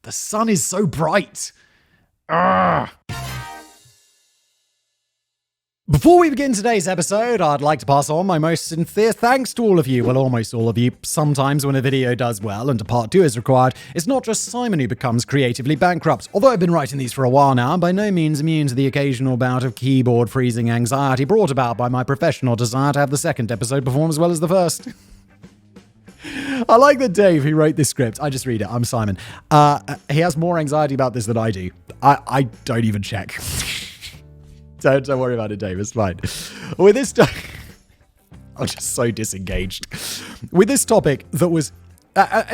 The sun is so bright. Ugh. Before we begin today's episode, I'd like to pass on my most sincere thanks to all of you. Well, almost all of you. Sometimes when a video does well and a part 2 is required, it's not just Simon who becomes creatively bankrupt. Although I've been writing these for a while now, I'm by no means immune to the occasional bout of keyboard freezing anxiety brought about by my professional desire to have the second episode perform as well as the first. I like that Dave, who wrote this script, I just read it, I'm Simon. He has more anxiety about this than I do. I don't even check. Don't worry about it, Dave. It's fine. With this I'm just so disengaged. With this topic that was...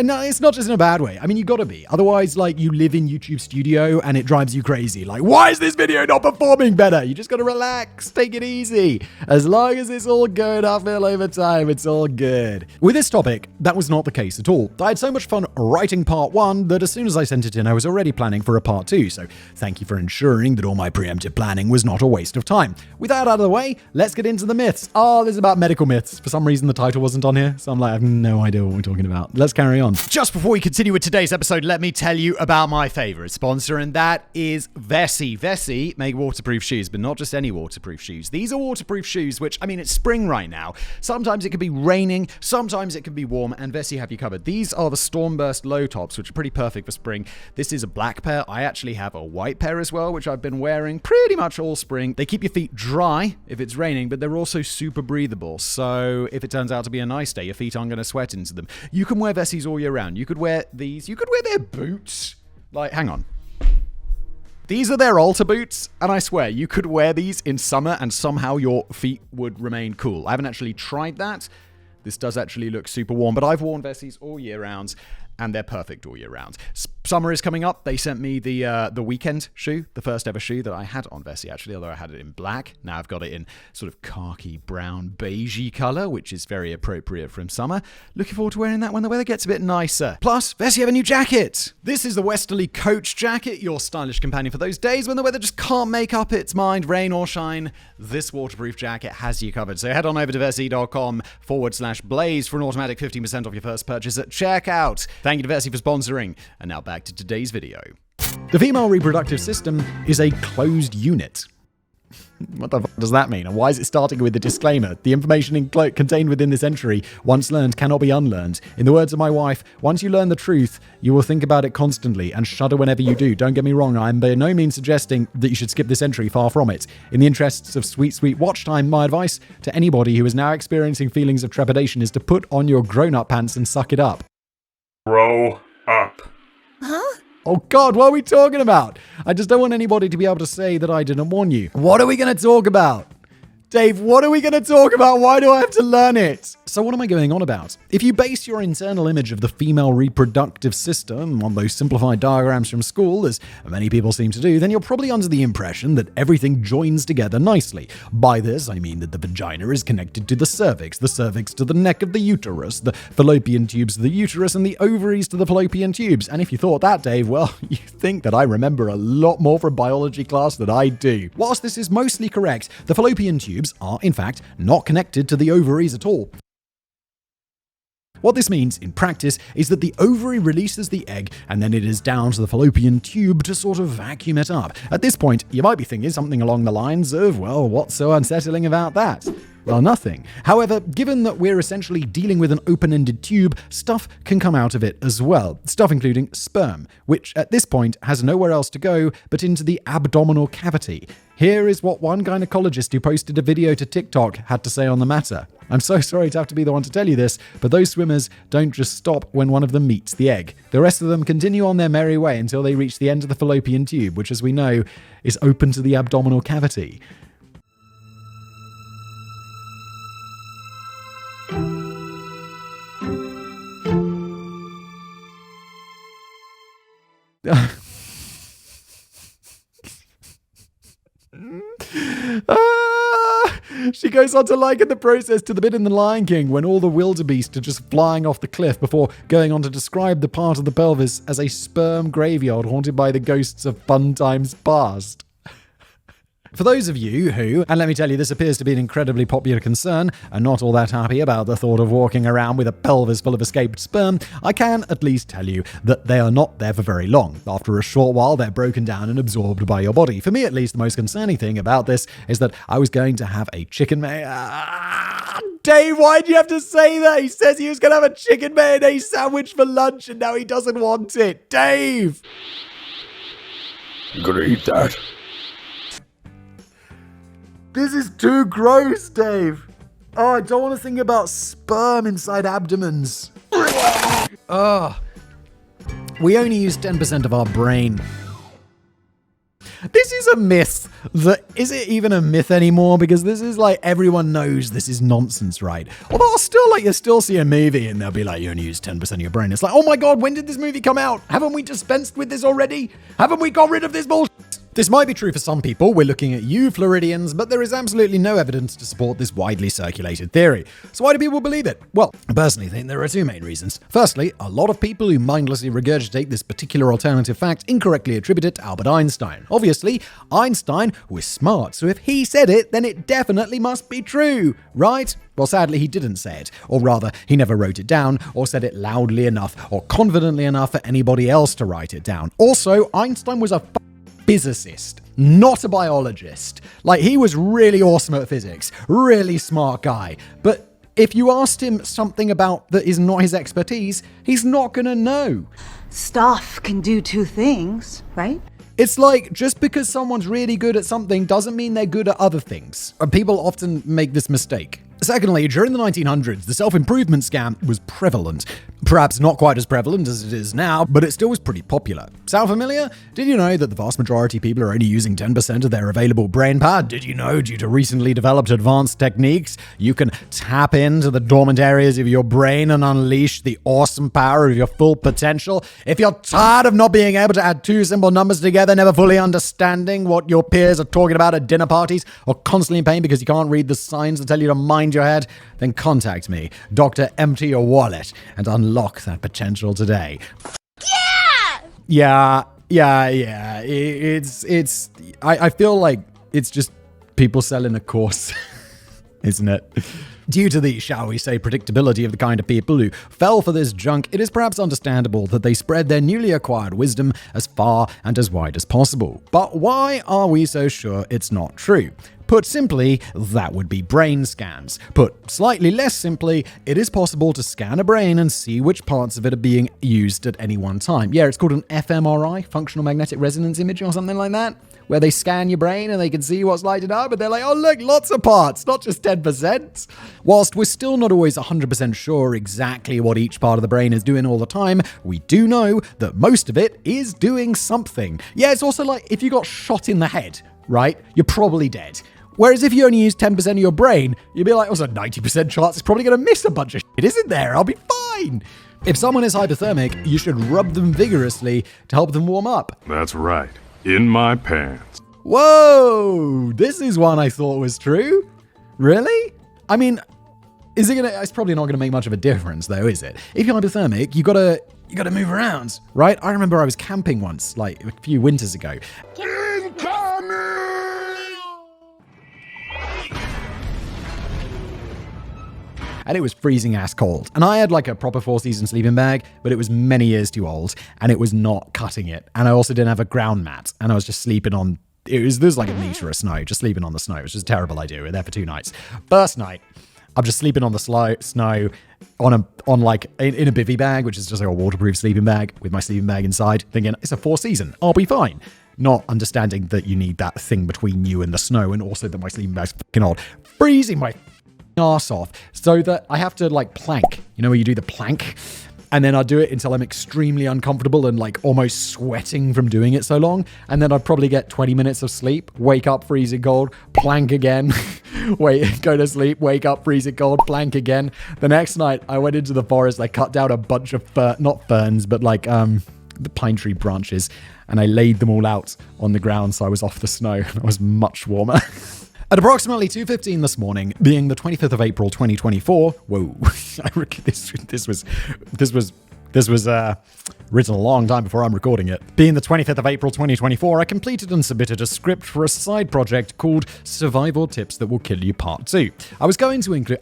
no, it's not just in a bad way. I mean, you gotta be. Otherwise, you live in YouTube Studio and it drives you crazy. Why is this video not performing better? You just gotta relax, take it easy. As long as it's all good uphill over time, it's all good. With this topic, that was not the case at all. I had so much fun writing part 1 that as soon as I sent it in, I was already planning for a part 2. So thank you for ensuring that all my preemptive planning was not a waste of time. With that out of the way, let's get into the myths. Oh, this is about medical myths. For some reason, the title wasn't on here. So I'm I have no idea what we're talking about. Let's carry on. Just before we continue with today's episode, let me tell you about my favorite sponsor, and that is Vessi. Vessi make waterproof shoes, but not just any waterproof shoes. These are waterproof shoes, which, it's spring right now. Sometimes it could be raining, sometimes it can be warm, and Vessi have you covered. These are the Stormburst low tops, which are pretty perfect for spring. This is a black pair. I actually have a white pair as well, which I've been wearing pretty much all spring. They keep your feet dry if it's raining, but they're also super breathable. So if it turns out to be a nice day, your feet aren't going to sweat into them. You can wear Vessis all year round. You could wear these. You could wear their boots. Hang on. These are their altar boots, and I swear, you could wear these in summer and somehow your feet would remain cool. I haven't actually tried that. This does actually look super warm, but I've worn Vessis all year round, and they're perfect all year round. Summer is coming up. They sent me the weekend shoe, the first ever shoe that I had on Vessi, actually, although I had it in black. Now I've got it in sort of khaki, brown, beigey color, which is very appropriate from summer. Looking forward to wearing that when the weather gets a bit nicer. Plus, Vessi have a new jacket. This is the Westerly Coach jacket, your stylish companion for those days when the weather just can't make up its mind, rain or shine. This waterproof jacket has you covered. So head on over to vessi.com/blaze for an automatic 15% off your first purchase at checkout. Thank you to Vessi for sponsoring. And now back to today's video. The female reproductive system is a closed unit. What the fuck does that mean? And why is it starting with the disclaimer? The information contained within this entry, once learned, cannot be unlearned. In the words of my wife, once you learn the truth, you will think about it constantly and shudder whenever you do. Don't get me wrong, I am by no means suggesting that you should skip this entry, far from it. In the interests of sweet, sweet watch time, my advice to anybody who is now experiencing feelings of trepidation is to put on your grown-up pants and suck it up. Grow up. Huh? Oh God, what are we talking about? I just don't want anybody to be able to say that I didn't warn you. What are we going to talk about? Dave, what are we going to talk about? Why do I have to learn it? So what am I going on about? If you base your internal image of the female reproductive system on those simplified diagrams from school, as many people seem to do, then you're probably under the impression that everything joins together nicely. By this, I mean that the vagina is connected to the cervix to the neck of the uterus, the fallopian tubes to the uterus, and the ovaries to the fallopian tubes. And if you thought that, Dave, well, you think that I remember a lot more from biology class than I do. Whilst this is mostly correct, the fallopian tubes are, in fact, not connected to the ovaries at all. What this means, in practice, is that the ovary releases the egg, and then it is down to the fallopian tube to sort of vacuum it up. At this point, you might be thinking something along the lines of, well, what's so unsettling about that? Well, nothing. However, given that we're essentially dealing with an open-ended tube, stuff can come out of it as well. Stuff including sperm, which at this point has nowhere else to go but into the abdominal cavity. Here is what one gynecologist who posted a video to TikTok had to say on the matter. I'm so sorry to have to be the one to tell you this, but those swimmers don't just stop when one of them meets the egg. The rest of them continue on their merry way until they reach the end of the fallopian tube, which, as we know, is open to the abdominal cavity. She goes on to liken the process to the bit in The Lion King when all the wildebeest are just flying off the cliff before going on to describe the part of the pelvis as a sperm graveyard haunted by the ghosts of fun times past. For those of you who, and let me tell you, this appears to be an incredibly popular concern, are not all that happy about the thought of walking around with a pelvis full of escaped sperm, I can at least tell you that they are not there for very long. After a short while, they're broken down and absorbed by your body. For me, at least, the most concerning thing about this is that I was going to have a chicken Dave, why'd you have to say that? He says he was going to have a chicken mayonnaise sandwich for lunch and now he doesn't want it. Dave! You gonna eat that? This is too gross, Dave. Oh, I don't want to think about sperm inside abdomens. Oh. We only use 10% of our brain. This is a myth. Is it even a myth anymore? Because this is like, everyone knows this is nonsense, right? Although you'll still see a movie and they'll be like, you only use 10% of your brain. It's like, oh my God, when did this movie come out? Haven't we dispensed with this already? Haven't we got rid of this bullshit? This might be true for some people, we're looking at you Floridians, but there is absolutely no evidence to support this widely circulated theory. So why do people believe it? Well, I personally think there are two main reasons. Firstly, a lot of people who mindlessly regurgitate this particular alternative fact incorrectly attribute it to Albert Einstein. Obviously, Einstein was smart, so if he said it, then it definitely must be true, right? Well, sadly, he didn't say it, or rather, he never wrote it down, or said it loudly enough, or confidently enough for anybody else to write it down. Also, Einstein was a physicist, not a biologist. Like, he was really awesome at physics, really smart guy, but if you asked him something about that is not his expertise, he's not gonna know. Stuff can do two things, right? It's like, just because someone's really good at something doesn't mean they're good at other things. And people often make this mistake. Secondly, during the 1900s, the self-improvement scam was prevalent. Perhaps not quite as prevalent as it is now, but it still was pretty popular. Sound familiar? Did you know that the vast majority of people are only using 10% of their available brain power? Did you know, due to recently developed advanced techniques, you can tap into the dormant areas of your brain and unleash the awesome power of your full potential? If you're tired of not being able to add two simple numbers together, never fully understanding what your peers are talking about at dinner parties, or constantly in pain because you can't read the signs that tell you to mind your head, then contact me, Dr. Empty Your Wallet, and unlock that potential today. Yeah. I feel like it's just people selling a course, isn't it? Due to the, shall we say, predictability of the kind of people who fell for this junk, it is perhaps understandable that they spread their newly acquired wisdom as far and as wide as possible. But why are we so sure it's not true? Put simply, that would be brain scans. Put slightly less simply, it is possible to scan a brain and see which parts of it are being used at any one time. Yeah, it's called an fMRI, functional magnetic resonance imaging or something like that, where they scan your brain and they can see what's lighted up, and they're like, oh look, lots of parts, not just 10%. Whilst we're still not always 100% sure exactly what each part of the brain is doing all the time, we do know that most of it is doing something. Yeah, it's also like if you got shot in the head, right? You're probably dead. Whereas if you only use 10% of your brain, you'd be like, oh, so 90% chance it's probably going to miss a bunch of shit, isn't there? I'll be fine. If someone is hypothermic, you should rub them vigorously to help them warm up. That's right. In my pants. Whoa! This is one I thought was true. Really? I mean, it's probably not gonna make much of a difference though, is it? If you're hypothermic, you gotta move around, right? I remember I was camping once, like a few winters ago. And it was freezing ass cold. And I had like a proper 4-season sleeping bag, but it was many years too old and it was not cutting it. And I also didn't have a ground mat and I was just sleeping on, there's like a meter of snow, just sleeping on the snow, which is a terrible idea. We were there for 2 nights. First night, I'm just sleeping on the snow in a bivvy bag, which is just like a waterproof sleeping bag with my sleeping bag inside, thinking it's a 4-season, I'll be fine. Not understanding that you need that thing between you and the snow and also that my sleeping bag's fucking old. Freezing my arse off so that I have to like plank, you know, where you do the plank, and then I'll do it until I'm extremely uncomfortable and like almost sweating from doing it so long, and then I'd probably get 20 minutes of sleep, wake up freezing cold, plank again, go to sleep, wake up freezing cold, plank again. The next night I went into the forest, I cut down a bunch of not ferns but like the pine tree branches, and I laid them all out on the ground so I was off the snow and I was much warmer. At approximately 2:15 this morning, being the 25th of April, 2024, whoa, this was This was written a long time before I'm recording it. Being the 25th of April 2024, I completed and submitted a script for a side project called Survival Tips That Will Kill You Part 2. I was going to include...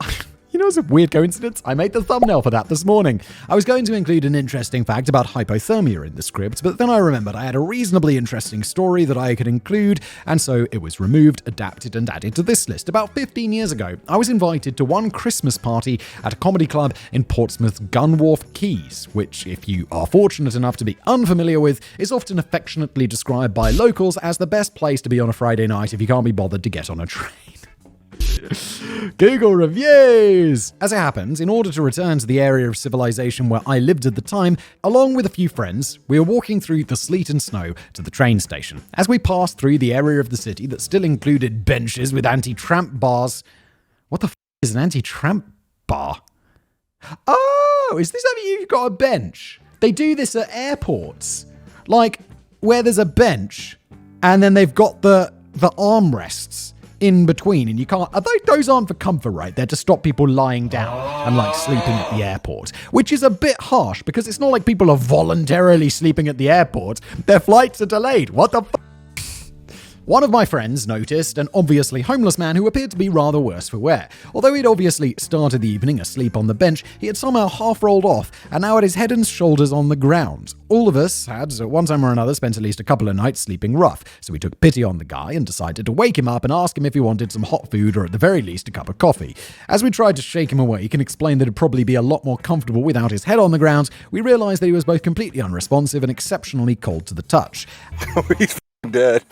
You know, it's a weird coincidence. I made the thumbnail for that this morning. I was going to include an interesting fact about hypothermia in the script, but then I remembered I had a reasonably interesting story that I could include, and so it was removed, adapted, and added to this list. About 15 years ago, I was invited to one Christmas party at a comedy club in Portsmouth, Gunwharf Quays, which, if you are fortunate enough to be unfamiliar with, is often affectionately described by locals as the best place to be on a Friday night if you can't be bothered to get on a train. Google reviews! As it happens, in order to return to the area of civilization where I lived at the time, along with a few friends, we were walking through the sleet and snow to the train station. As we passed through the area of the city that still included benches with anti-tramp bars... What the f*** is an anti-tramp bar? Oh, is this how you've got a bench? They do this at airports. Like, where there's a bench, and then they've got the armrests in between, and you can't... Those aren't for comfort, right? They're to stop people lying down and, like, sleeping at the airport, which is a bit harsh, because it's not like people are voluntarily sleeping at the airport. Their flights are delayed. What the f***? One of my friends noticed an obviously homeless man who appeared to be rather worse for wear. Although he'd obviously started the evening asleep on the bench, he had somehow half rolled off and now had his head and shoulders on the ground. All of us had, at one time or another, spent at least a couple of nights sleeping rough, so we took pity on the guy and decided to wake him up and ask him if he wanted some hot food or at the very least a cup of coffee. As we tried to shake him awake and explain that it'd probably be a lot more comfortable without his head on the ground, we realised that he was both completely unresponsive and exceptionally cold to the touch. He's dead.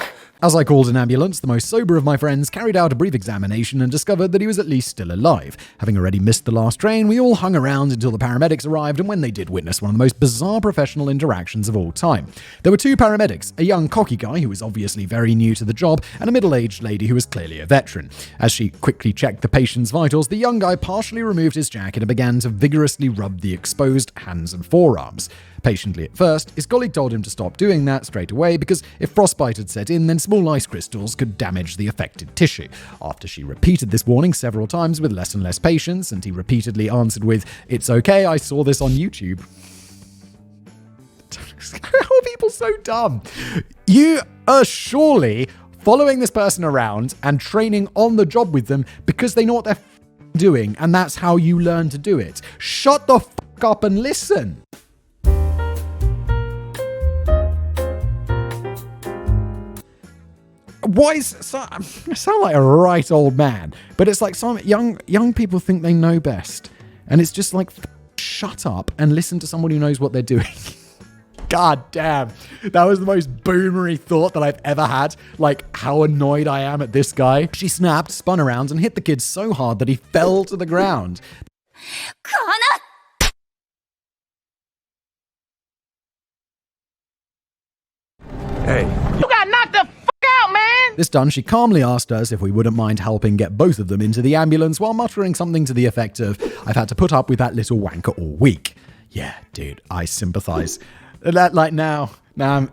As I called an ambulance, the most sober of my friends carried out a brief examination and discovered that he was at least still alive. Having already missed the last train, we all hung around until the paramedics arrived, and when they did, witness one of the most bizarre professional interactions of all time. There were two paramedics, a young cocky guy who was obviously very new to the job, and a middle-aged lady who was clearly a veteran. As she quickly checked the patient's vitals, the young guy partially removed his jacket and began to vigorously rub the exposed hands and forearms. Patiently at first, his colleague told him to stop doing that straight away because if frostbite had set in, then small ice crystals could damage the affected tissue. After she repeated this warning several times with less and less patience, and he repeatedly answered with, "It's okay, I saw this on YouTube." How are people so dumb? You are surely following this person around and training on the job with them because they know what they're doing, and that's how you learn to do it. Shut the f*** up and listen. I sound like a right old man, but it's like some young people think they know best. And it's just like, shut up and listen to someone who knows what they're doing. God damn. That was the most boomery thought that I've ever had. Like, how annoyed I am at this guy. She snapped, spun around, and hit the kid so hard that he fell to the ground. Hey. You got knocked the f*** out, man! This done, she calmly asked us if we wouldn't mind helping get both of them into the ambulance while muttering something to the effect of, "I've had to put up with that little wanker all week." Yeah, dude, I sympathize. Now I'm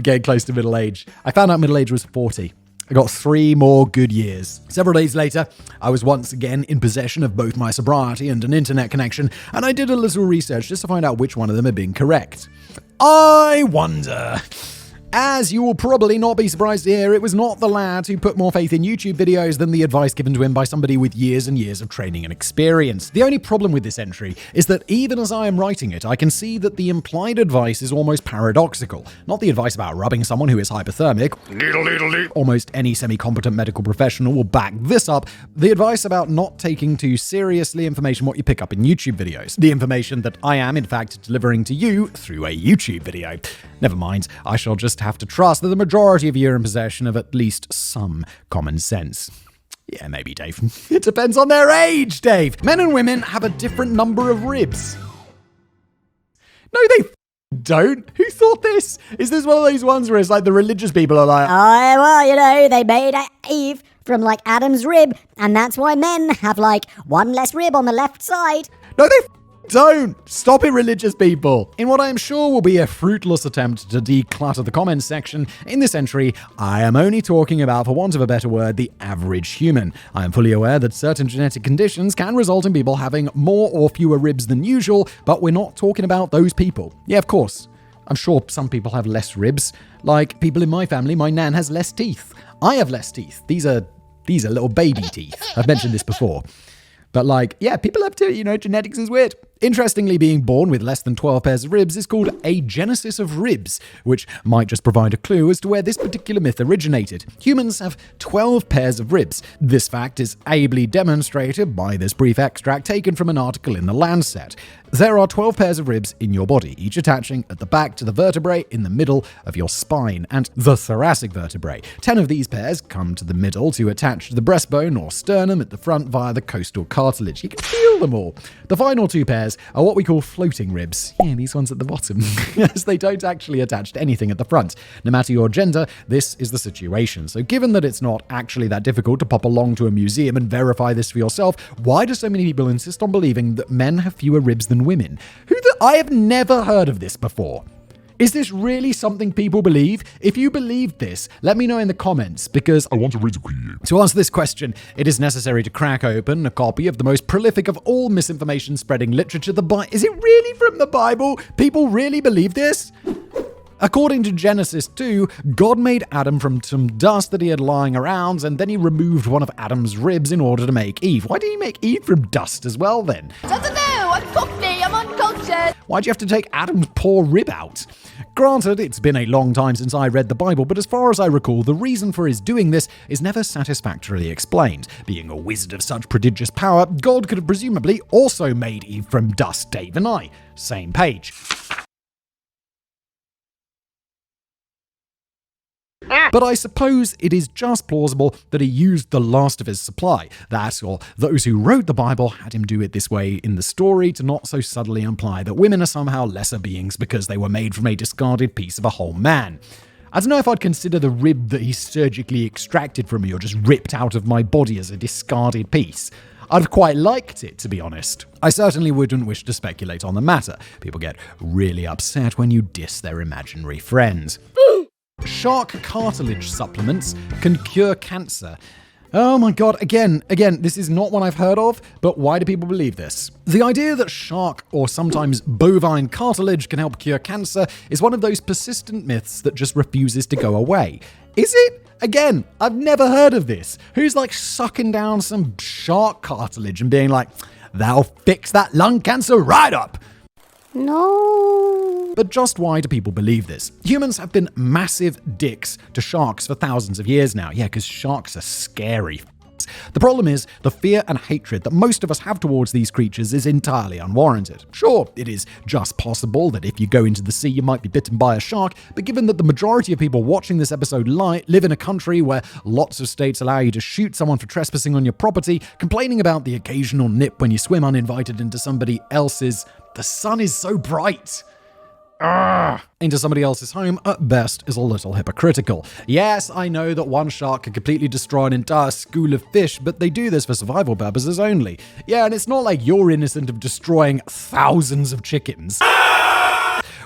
getting close to middle age. I found out middle age was 40. I got 3 more good years. Several days later, I was once again in possession of both my sobriety and an internet connection, and I did a little research just to find out which one of them had been correct. I wonder... As you will probably not be surprised to hear, it was not the lad who put more faith in YouTube videos than the advice given to him by somebody with years and years of training and experience. The only problem with this entry is that even as I am writing it, I can see that the implied advice is almost paradoxical. Not the advice about rubbing someone who is hypothermic. Almost any semi-competent medical professional will back this up. The advice about not taking too seriously information what you pick up in YouTube videos. The information that I am, in fact, delivering to you through a YouTube video. Never mind, I shall just have to trust that the majority of you are in possession of at least some common sense. Yeah, maybe, Dave. It depends on their age, Dave. Men and women have a different number of ribs. No, they don't. Who thought this? Is this one of those ones where it's like the religious people are like, oh, well, they made Eve from like Adam's rib, and that's why men have like one less rib on the left side. No, they Don't! Stop it, religious people! In what I am sure will be a fruitless attempt to declutter the comments section, in this entry, I am only talking about, for want of a better word, the average human. I am fully aware that certain genetic conditions can result in people having more or fewer ribs than usual, but we're not talking about those people. Yeah, of course. I'm sure some people have less ribs. Like people in my family, my nan has less teeth. I have less teeth. These are little baby teeth. I've mentioned this before. But people have to, genetics is weird. Interestingly, being born with less than 12 pairs of ribs is called agenesis of ribs, which might just provide a clue as to where this particular myth originated. Humans have 12 pairs of ribs. This fact is ably demonstrated by this brief extract taken from an article in The Lancet. There are 12 pairs of ribs in your body, each attaching at the back to the vertebrae in the middle of your spine and the thoracic vertebrae. 10 of these pairs come to the middle to attach to the breastbone or sternum at the front via the costal cartilage. You can feel them all. The final 2 pairs are what we call floating ribs. Yeah, these ones at the bottom, as they don't actually attach to anything at the front. No matter your gender, this is the situation. So given that it's not actually that difficult to pop along to a museum and verify this for yourself, why do so many people insist on believing that men have fewer ribs than women? I have never heard of this before. Is this really something people believe? If you believe this, let me know in the comments, because I want to read it for you. To answer this question, it is necessary to crack open a copy of the most prolific of all misinformation spreading literature, the Bible. Is it really from the Bible? People really believe this? According to Genesis 2, God made Adam from some dust that he had lying around, and then he removed one of Adam's ribs in order to make Eve. Why did he make Eve from dust as well then? I don't know. I'm cockney. I'm uncultured. Why'd you have to take Adam's poor rib out? Granted, it's been a long time since I read the Bible, but as far as I recall, the reason for his doing this is never satisfactorily explained. Being a wizard of such prodigious power, God could have presumably also made Eve from dust, Dave and I. Same page. But I suppose it is just plausible that he used the last of his supply. That, or those who wrote the Bible had him do it this way in the story to not so subtly imply that women are somehow lesser beings because they were made from a discarded piece of a whole man. I don't know if I'd consider the rib that he surgically extracted from me or just ripped out of my body as a discarded piece. I'd have quite liked it, to be honest. I certainly wouldn't wish to speculate on the matter. People get really upset when you diss their imaginary friends. Shark cartilage supplements can cure cancer. Oh my god, again, this is not one I've heard of, but why do people believe this? The idea that shark, or sometimes bovine cartilage, can help cure cancer is one of those persistent myths that just refuses to go away. Is it? Again, I've never heard of this. Who's sucking down some shark cartilage and being like, that'll fix that lung cancer right up? No. But just why do people believe this? Humans have been massive dicks to sharks for thousands of years now. Yeah, because sharks are scary. The problem is, the fear and hatred that most of us have towards these creatures is entirely unwarranted. Sure, it is just possible that if you go into the sea, you might be bitten by a shark, but given that the majority of people watching this episode live in a country where lots of states allow you to shoot someone for trespassing on your property, complaining about the occasional nip when you swim uninvited into somebody else's "the sun is so bright" into somebody else's home, at best, is a little hypocritical. Yes, I know that one shark can completely destroy an entire school of fish, but they do this for survival purposes only. Yeah, and it's not like you're innocent of destroying thousands of chickens.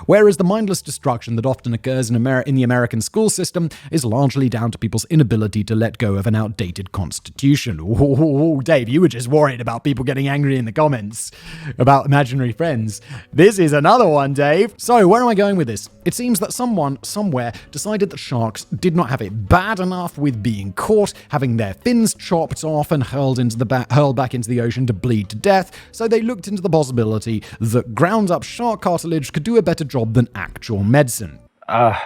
Whereas the mindless destruction that often occurs in the American school system is largely down to people's inability to let go of an outdated constitution. Ooh, Dave, you were just worried about people getting angry in the comments about imaginary friends. This is another one, Dave. So, where am I going with this? It seems that someone, somewhere, decided that sharks did not have it bad enough with being caught, having their fins chopped off and hurled back into the ocean to bleed to death, so they looked into the possibility that ground-up shark cartilage could do a better job than actual medicine. The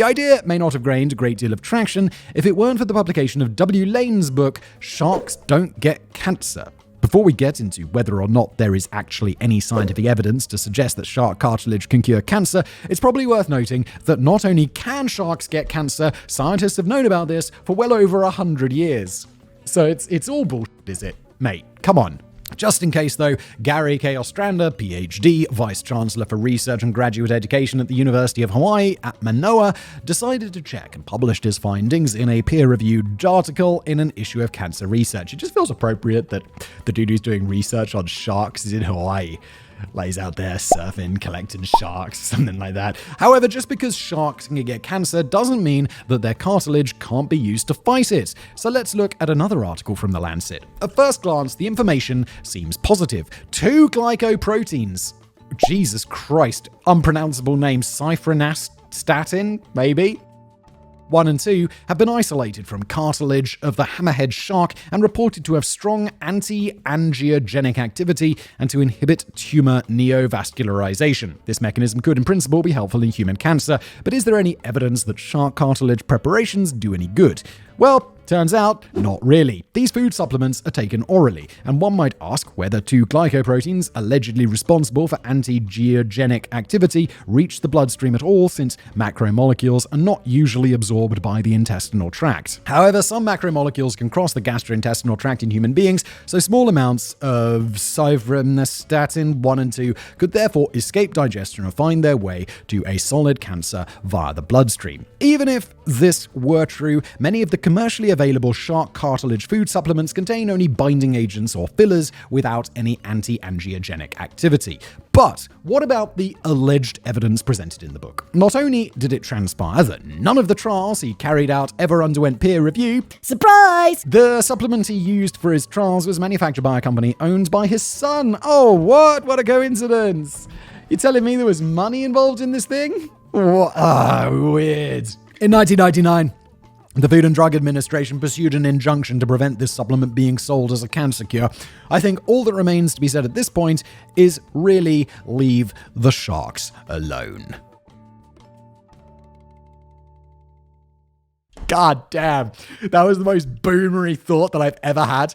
idea may not have gained a great deal of traction if it weren't for the publication of W. Lane's book, Sharks Don't Get Cancer. Before we get into whether or not there is actually any scientific evidence to suggest that shark cartilage can cure cancer, it's probably worth noting that not only can sharks get cancer, scientists have known about this for well over 100 years. So it's all bullshit, is it? Mate, come on. Just in case though, Gary K. Ostrander, PhD, Vice Chancellor for Research and Graduate Education at the University of Hawaii at Manoa, decided to check and published his findings in a peer-reviewed article in an issue of Cancer Research. It just feels appropriate that the dude who's doing research on sharks is in Hawaii. Lays out there surfing, collecting sharks, something like that. However, just because sharks can get cancer doesn't mean that their cartilage can't be used to fight it. So let's look at another article from The Lancet. At first glance, the information seems positive. 2 glycoproteins. Jesus Christ. Unpronounceable name. Cyphronastatin, maybe? 1 and 2 have been isolated from cartilage of the hammerhead shark and reported to have strong anti-angiogenic activity and to inhibit tumor neovascularization. This mechanism could, in principle, be helpful in human cancer, but is there any evidence that shark cartilage preparations do any good? Well, turns out, not really. These food supplements are taken orally, and one might ask whether 2 glycoproteins allegedly responsible for anti-angiogenic activity reach the bloodstream at all, since macromolecules are not usually absorbed by the intestinal tract. However, some macromolecules can cross the gastrointestinal tract in human beings, so small amounts of cyphronastatin 1 and 2 could therefore escape digestion and find their way to a solid cancer via the bloodstream. Even if this were true, many of the commercially available shark cartilage food supplements contain only binding agents or fillers without any anti-angiogenic activity. But what about the alleged evidence presented in the book? Not only did it transpire that none of the trials he carried out ever underwent peer review, Surprise! the supplement he used for his trials was manufactured by a company owned by his son. Oh, what? What a coincidence. You're telling me there was money involved in this thing? What? Weird. In 1999, the Food and Drug Administration pursued an injunction to prevent this supplement being sold as a cancer cure. I think all that remains to be said at this point is really leave the sharks alone. God damn, that was the most boomery thought that I've ever had.